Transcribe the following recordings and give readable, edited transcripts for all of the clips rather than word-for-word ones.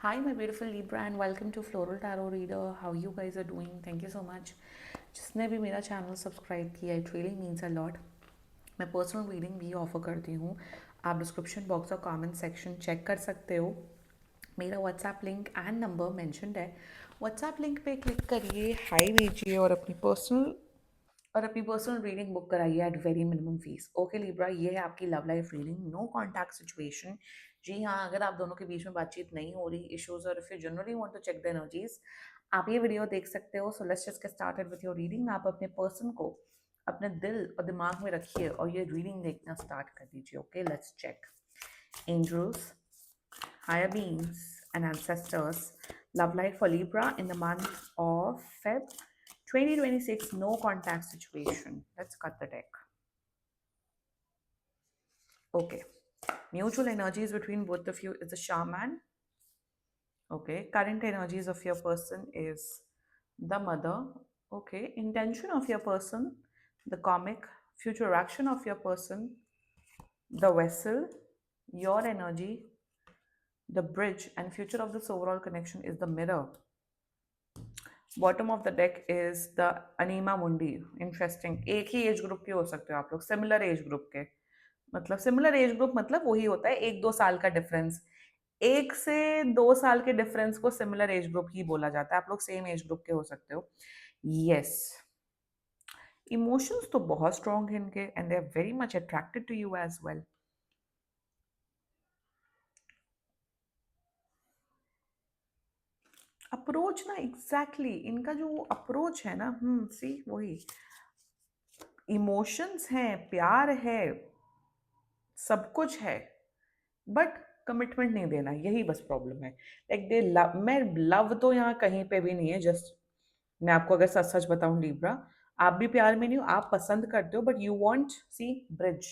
Hi, my beautiful Libra, and welcome to Floral Tarot Reader. How you guys are doing? Thank you so much. जिसने भी मेरा channel subscribe किया, it really means a lot. मैं personal reading भी offer करती हूँ. आप description box और कमेंट सेक्शन चेक कर सकते हो. मेरा WhatsApp link and number mentioned है. व्हाट्सएप लिंक पे क्लिक करिए, हाई भेजिए और अपनी पर्सनल रीडिंग बुक कराइए at very minimum fees. Okay Libra, ये है आपकी love life reading. No contact situation. जी हाँ, अगर आप दोनों के बीच में बातचीत नहीं हो रही, इश्यूज, और if you generally want to check the energies, आप ये वीडियो देख सकते हो. So let's just get started with your reading. आप अपने पर्सन को अपने दिल और दिमाग में रखिए और ये रीडिंग देखना स्टार्ट कर दीजिए. Okay, let's check. Angels, higher beings, and ancestors. Love life for Libra in the month of Feb 2026. No contact situation. Let's cut the deck. Okay. Mutual energies between both of you is the shaman. Okay. Current energies of your person is the mother. Okay. Intention of your person, the comic. Future action of your person, the vessel. Your energy, the bridge. And future of this overall connection is the mirror. Bottom of the deck is the anima mundi. Interesting. एक ही age group के हो सकते हो आप लोग, similar age group के. मतलब सिमिलर एज ग्रुप मतलब वही होता है, 1-2 साल का डिफरेंस. 1 से 2 साल के डिफरेंस को सिमिलर एज ग्रुप ही बोला जाता है. आप लोग सेम एज ग्रुप के हो सकते हो. यस. इमोशंस तो बहुत स्ट्रॉन्ग है इनके, and they are very much attracted to you as well. Approach ना, एग्जैक्टली इनका जो अप्रोच है ना, सी वही. इमोशंस हैं, प्यार है, सब कुछ है, बट कमिटमेंट नहीं देना, यही बस प्रॉब्लम है. लाइक दे लव, मैं लव तो यहाँ कहीं पे भी नहीं है. जस्ट मैं आपको अगर सच सच बताऊं लिब्रा, आप भी प्यार में नहीं हो. आप पसंद करते हो, but you want see bridge.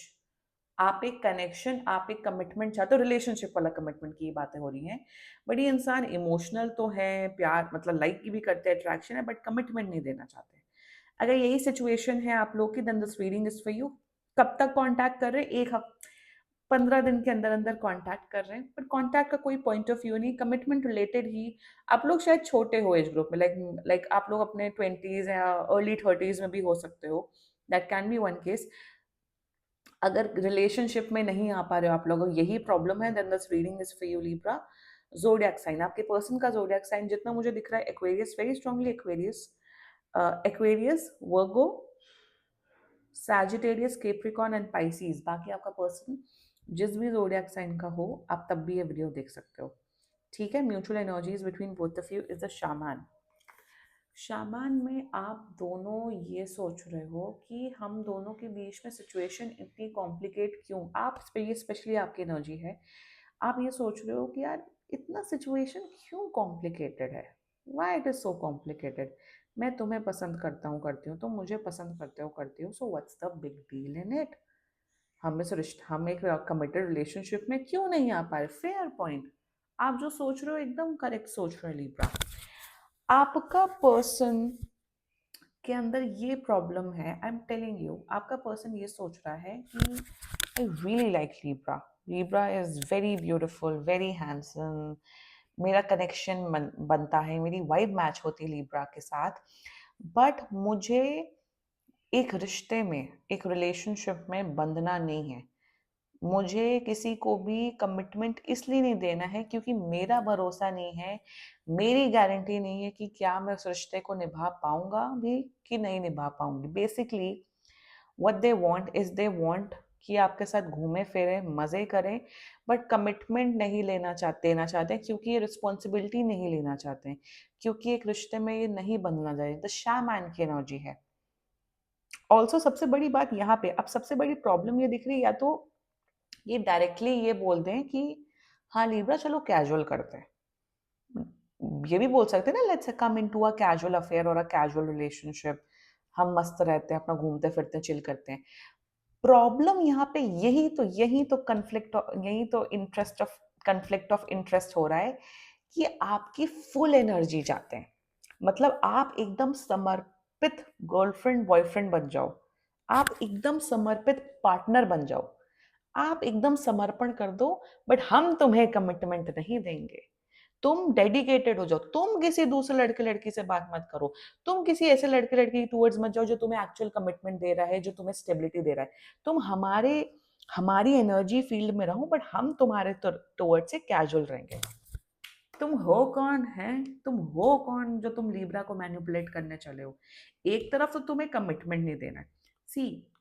आप एक कनेक्शन, आप एक कमिटमेंट चाहते हो. रिलेशनशिप वाला कमिटमेंट की बातें हो रही हैं. बट ये इंसान इमोशनल तो है, प्यार मतलब लाइक की भी करते हैं, अट्रैक्शन है, बट कमिटमेंट नहीं देना चाहते. अगर यही सिचुएशन है आप लोग की, then this reading is for you. कब तक कांटेक्ट कर रहे हैं? एक हफ्ते, 15 दिन के अंदर अंदर कांटेक्ट कर रहे हैं, बट कांटेक्ट का कोई पॉइंट ऑफ व्यू नहीं, कमिटमेंट रिलेटेड ही. आप लोग शायद छोटे हो एज ग्रुप में, लाइक आप लोग अपने 20s या अर्ली 30s में भी हो सकते हो. That can be one case. अगर रिलेशनशिप में नहीं आ पा रहे हो आप लोग, यही प्रॉब्लम है, then this reading is for you Libra. Zodiac sign, आपके पर्सन का जोडियक साइन जितना मुझे दिख रहा है, Aquarius, very strongly Aquarius. Aquarius, Virgo, Sagittarius, Capricorn and Pisces. बाकी आपका पर्सन जिस भी जोडियक साइन का हो, आप तब भी ये वीडियो देख सकते हो. ठीक है. Mutual energies between both of you is the shaman. Shaman में आप दोनों ये सोच रहे हो कि हम दोनों के बीच में सिचुएशन इतनी कॉम्प्लिकेट क्यों. आप, ये स्पेशली आपकी एनर्जी है, आप ये सोच रहे हो कि यार इतना सिचुएशन क्यों कॉम्प्लिकेटेड है. Why it is so complicated. मैं तुम्हें पसंद करता हूँ, करती हूँ, तुम मुझे पसंद करते हो, करती हूँ, so what's the big deal in it. हम इस रिश्ते, हम एक कमिटेड रिलेशनशिप में क्यों नहीं आ पाए. Fair point. आप जो सोच रहे हो एकदम करेक्ट सोच रहे हो लिब्रा. आपका पर्सन के अंदर ये प्रॉब्लम है. आई एम टेलिंग यू, आपका पर्सन ये सोच रहा है कि I really like Libra. Libra is very beautiful, very handsome. मेरा कनेक्शन बनता है, मेरी वाइब मैच होती है लिब्रा के साथ, बट मुझे एक रिश्ते में, एक रिलेशनशिप में बंधना नहीं है. मुझे किसी को भी कमिटमेंट इसलिए नहीं देना है क्योंकि मेरा भरोसा नहीं है, मेरी गारंटी नहीं है कि क्या मैं उस रिश्ते को निभा पाऊंगा भी कि नहीं निभा पाऊंगी. Basically what they want is, they want कि आपके साथ घूमे फिरे, मजे करें, बट कमिटमेंट नहीं लेना चाहते, देना चाहते हैं, क्योंकि ये रिस्पॉन्सिबिलिटी नहीं लेना चाहते हैं, क्योंकि एक रिश्ते में ये नहीं बंधना चाहिए. द शैमैन की एनर्जी है. ऑल्सो सबसे बड़ी बात यहाँ पे, अब सबसे बड़ी प्रॉब्लम ये दिख रही है, या तो ये डायरेक्टली ये बोल दें कि हाँ लिब्रा चलो कैजुअल करते हैं. ये भी बोल सकते हैं ना, let's come into a casual affair और अ कैजुअल रिलेशनशिप. हम मस्त रहते हैं, अपना घूमते फिरते चिल करते हैं. प्रॉब्लम यहाँ पे यही तो कन्फ्लिक्ट, यही तो interest of conflict of interest हो रहा है कि आपकी फुल एनर्जी चाहते हैं. मतलब आप एकदम समर्पित गर्लफ्रेंड बॉयफ्रेंड बन जाओ, आप एकदम समर्पित पार्टनर बन जाओ, आप एकदम समर्पण कर दो, बट हम तुम्हें कमिटमेंट नहीं देंगे. तुम डेडिकेटेड हो जाओ, तुम किसी दूसरे लड़के लड़की से बात मत करो, तुम किसी ऐसे लड़के लड़की टूवर्ड्स मत जाओ जो तुम्हें एक्चुअल कमिटमेंट दे रहा है, जो तुम्हें स्टेबिलिटी दे रहा है। तुम हमारी एनर्जी फील्ड में रहो, बट हम तुम्हारे टूवर्ड्स से कैजुअल रहेंगे। तुम हो कौन है, तुम हो कौन जो तुम लीब्रा को मैनिपुलेट करने चले हो? एक तरफ तो तुम्हें कमिटमेंट नहीं देना। सी,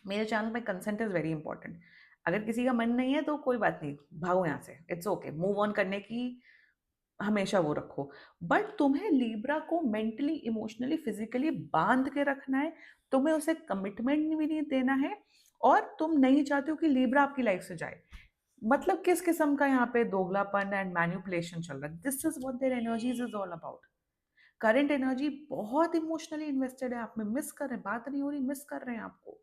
मेरे चैनल में कंसेंट इज वेरी इंपॉर्टेंट। अगर किसी का मन नहीं है तो कोई बात नहीं, भागो यहाँ से, इट्स ओके, मूव ऑन करने की हमेशा वो रखो। बट तुम्हें लीब्रा को मेंटली, इमोशनली, फिजिकली बांध के रखना है, तुम्हें उसे कमिटमेंट भी नहीं देना है, और तुम नहीं चाहते हो कि लीब्रा आपकी लाइफ से जाए। मतलब किस किस्म का यहाँ पे दोगलापन एंड मैनिपुलेशन चल रहा है? This is what their energies is all about. Current energy बहुत इमोशनली इन्वेस्टेड है आप में, मिस कर रहे हैं, बात नहीं हो रही, मिस कर रहे हैं आपको।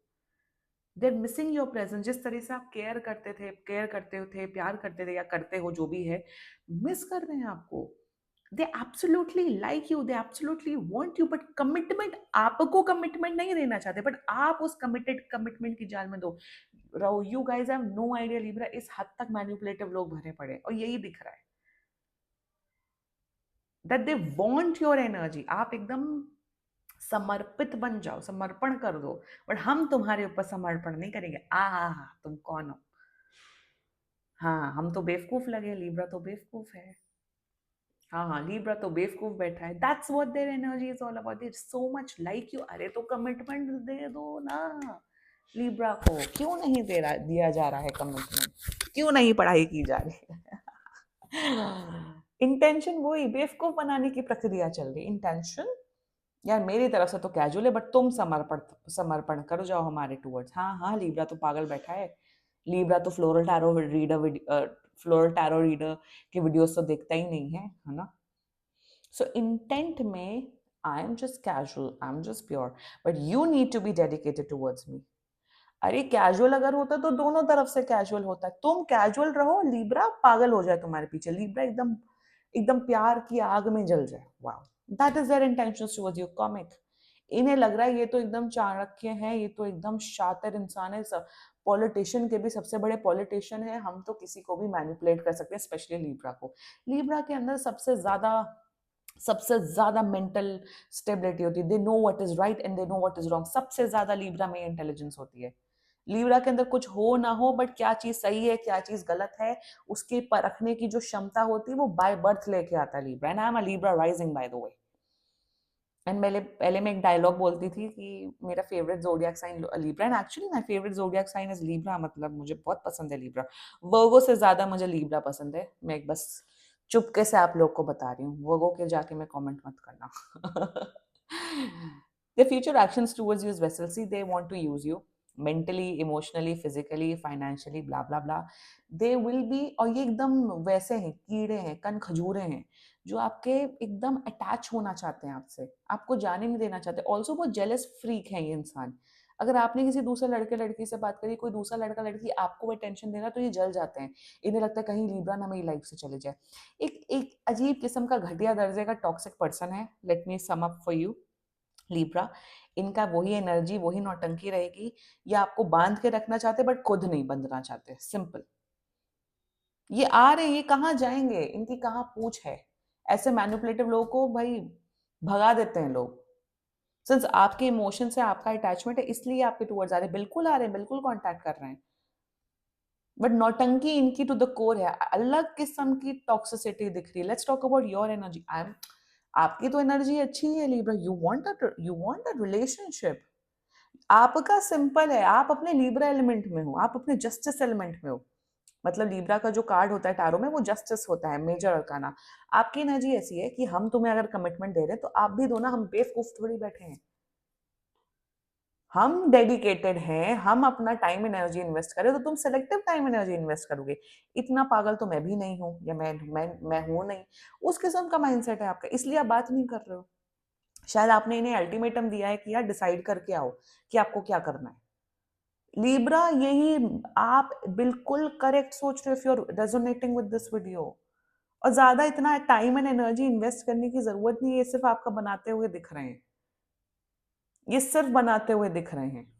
They are missing your presence. जिस तरह से आप केयर करते थे, प्यार करते थे या करते हो जो भी है, मिस कर रहे हैं आपको। They absolutely like you, they absolutely want you, but commitment, आपको कमिटमेंट नहीं देना चाहते, बट आप उस कमिटमेंट की जाल में दो रहो। You guys have no idea Libra, इस हद तक मैनिपुलेटिव लोग भरे पड़े, और यही दिख रहा है that they want your energy. आप एकदम समर्पित बन जाओ, समर्पण कर दो, बट हम तुम्हारे ऊपर समर्पण नहीं करेंगे। तुम कौन हो? हाँ, हम तो बेवकूफ लगे, लीब्रा तो बेवकूफ है। हाँ, लीब्रा तो बेवकूफ बैठा है। That's what their energy is all about. They so much like you. अरे तो कमिटमेंट दे दो ना लीब्रा को। क्यों नहीं दिया जा रहा है कमिटमेंट? क्यों नहीं पढ़ाई की जा रही है? इंटेंशन वही बेवकूफ बनाने की प्रक्रिया चल रही। इंटेंशन यार मेरी तरफ से तो कैजुअल है, बट तुम समर्पण समर्पण कर जाओ हमारे टूवर्ड्स। हाँ हाँ, लीब्रा तो पागल बैठा है। लीब्रा तो फ्लोरल टैरो रीडर के वीडियोस तो देखता ही नहीं है ना? सो इंटेंट में I am just casual, I am just pure, but you need to be dedicated towards me. अरे कैजुअल अगर होता तो दोनों तरफ से कैजुअल होता है। तुम कैजुअल रहो, लीब्रा पागल हो जाए तुम्हारे पीछे, लीब्रा एकदम एकदम प्यार की आग में जल जाए। Wow, that is their intentions towards your comic. इन्हें लग रहा है ये तो एकदम चाणक्य है, ये तो एकदम शातिर इंसान है, पॉलिटिशियन के भी सबसे बड़े पॉलिटिशियन है, हम तो किसी को भी मैनिपुलेट कर सकते हैं, स्पेशली लीब्रा को। लीब्रा के अंदर सबसे ज्यादा मेंटल स्टेबिलिटी होती है। They know what is right and they know what is wrong. सबसे ज्यादा लीब्रा में इंटेलिजेंस होती है। लीब्रा के अंदर कुछ हो ना हो, बट क्या चीज सही है क्या चीज गलत है उसके परखने की जो क्षमता होती है वो बाय बर्थ लेके आता है Libra. And I am a Libra rising by the way. And पहले पहले मैं एक डायलॉग बोलती थी कि मेरा favourite zodiac sign Libra, and actually my favourite zodiac sign is Libra. मतलब मुझे बहुत पसंद है लीब्रा। वर्गो से ज्यादा मुझे लीब्रा पसंद है। मैं एक बस चुपके से आप लोग को बता रही हूँ, वर्गो के जाके मैं कमेंट मत करना। Their future actions towards you is vessel. See, they want to use you mentally, emotionally, physically, financially, blah blah blah. They will be, और ये एकदम वैसे हैं, कीड़े हैं, कन खजूरे हैं, जो आपके एकदम अटैच होना चाहते हैं आपसे, आपको जाने नहीं देना चाहते। ऑल्सो वो जेलस फ्रीक है ये इंसान। अगर आपने किसी दूसरे लड़के लड़की से बात करी, कोई दूसरा लड़का लड़की आपको अटेंशन दे रहा, तो ये जल जाते हैं। इन्हें लगता है कहीं लीब्रा ना मेरी लाइफ से चले जाए। एक एक अजीब किस्म का घटिया दर्जे का टॉक्सिक पर्सन है। Let me sum up for you Libra. इनका वही एनर्जी, वही नौटंकी रहेगी। ये आपको बांध के रखना चाहते बट खुद नहीं बंधना चाहते, सिंपल। ये आ रहे, ये कहाँ जाएंगे, इनकी कहाँ पूछ है? ऐसे मैनिपुलेटिव लोगों को भाई भगा देते हैं लोग। सिंस आपके इमोशन से आपका अटैचमेंट है, इसलिए आपके टूवर्ड्स आ रहे हैं। बिल्कुल आ रहे हैं, बिल्कुल कांटेक्ट कर रहे हैं, बट नौटंकी इनकी टू द कोर है। अलग किस्म की टॉक्सिसिटी दिख रही है। Let's talk about your energy. I am आपकी तो एनर्जी अच्छी है Libra. You want a relationship. आपका सिंपल है, आप अपने लीब्रा एलिमेंट में हो, आप अपने जस्टिस एलिमेंट में हो। मतलब लीब्रा का जो कार्ड होता है टैरो में, वो जस्टिस होता है, मेजर अरकाना। आपकी एनर्जी ऐसी है कि हम तुम्हें अगर कमिटमेंट दे रहे हैं तो आप भी दो ना, हम बेवकूफ थोड़ी बैठे हैं। हम डेडिकेटेड हैं, हम अपना टाइम एनर्जी इन्वेस्ट करें, तो तुम सेलेक्टिव टाइम एनर्जी इन्वेस्ट करोगे। इतना पागल तो मैं भी नहीं हूं, या मैं हूं नहीं। उस किस्म का माइंडसेट है आपका, इसलिए आप बात नहीं कर रहे हो। शायद आपने इन्हें अल्टीमेटम दिया है कि यार डिसाइड करके आओ कि आपको क्या करना है। लीब्रा यही, आप बिल्कुल करेक्ट सोच रहे हो if you are resonating with this video. और ज्यादा इतना टाइम एंड एनर्जी इन्वेस्ट करने की जरूरत नहीं है, ये सिर्फ आपका बनाते हुए दिख रहे हैं। ये सिर्फ बनाते हुए दिख रहे हैं।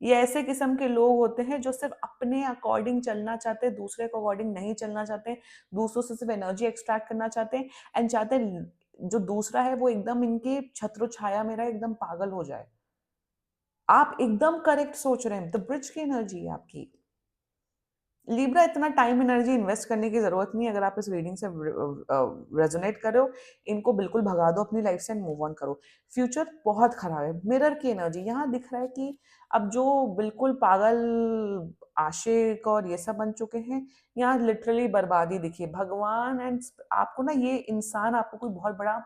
ये ऐसे किस्म के लोग होते हैं जो सिर्फ अपने अकॉर्डिंग चलना चाहते हैं, दूसरे के अकॉर्डिंग नहीं चलना चाहते, दूसरों से सिर्फ एनर्जी एक्सट्रैक्ट करना चाहते हैं एंड चाहते हैं जो दूसरा है वो एकदम इनके छत्र छाया में रहे, एकदम पागल हो जाए। आप एकदम करेक्ट सोच रहे हैं, द ब्रिज की एनर्जी है आपकी। लिब्रा, इतना टाइम एनर्जी इन्वेस्ट करने की जरूरत नहीं है। अगर आप इस रीडिंग से रेजोनेट कर रहे हो, इनको बिल्कुल भगा दो अपनी लाइफ से एंड मूव ऑन करो। फ्यूचर बहुत खराब है। मिरर की एनर्जी यहाँ दिख रहा है कि अब जो बिल्कुल पागल आशिक और ये सब बन चुके हैं, यहाँ लिटरली बर्बादी दिखी है। भगवान एंड आपको ना, ये इंसान आपको कोई बहुत बड़ा,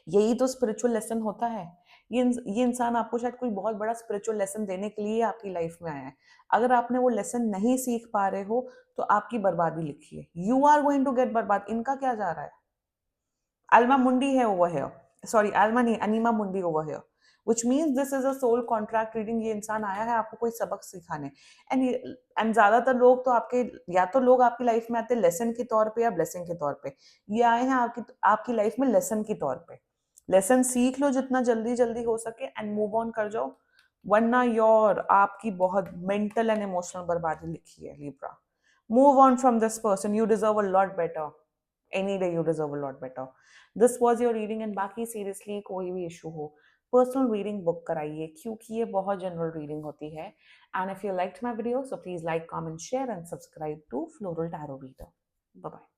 यही तो स्पिरिचुअल लेसन होता है। ये इंसान आपको शायद कोई बहुत बड़ा स्पिरिचुअल लेसन देने के लिए आपकी लाइफ में आया है। अगर आपने वो लेसन नहीं सीख पा रहे हो तो आपकी बर्बादी लिखी है। You are going to get बर्बाद। इनका क्या जा रहा है? अल्मा मुंडी है ओवर हियर, सॉरी अल्मा नहीं, अनीमा मुंडी over here, which means this is a soul contract reading। ये इंसान आया है आपको कोई सबक सिखाने। एंड ज्यादातर लोग तो आपके, या तो लोग आपकी लाइफ में आते हैं लेसन के तौर पे या ब्लेसिंग के तौर पे। ये आए हैं आपकी लाइफ में लेसन के तौर पे। लेसन सीख लो जितना जल्दी जल्दी हो सके एंड मूव ऑन कर जाओ, वरना योर आपकी बहुत मेंटल एंड इमोशनल बर्बादी लिखी है Libra. Move on from this person, you deserve a lot better. Any day you deserve a lot better. This was your reading and बाकी सीरियसली कोई भी इशू हो, पर्सनल रीडिंग बुक कराइए, क्योंकि ये बहुत जनरल रीडिंग होती है। And if you liked my video, so please like, comment, share and subscribe to floral tarot reader. Bye bye.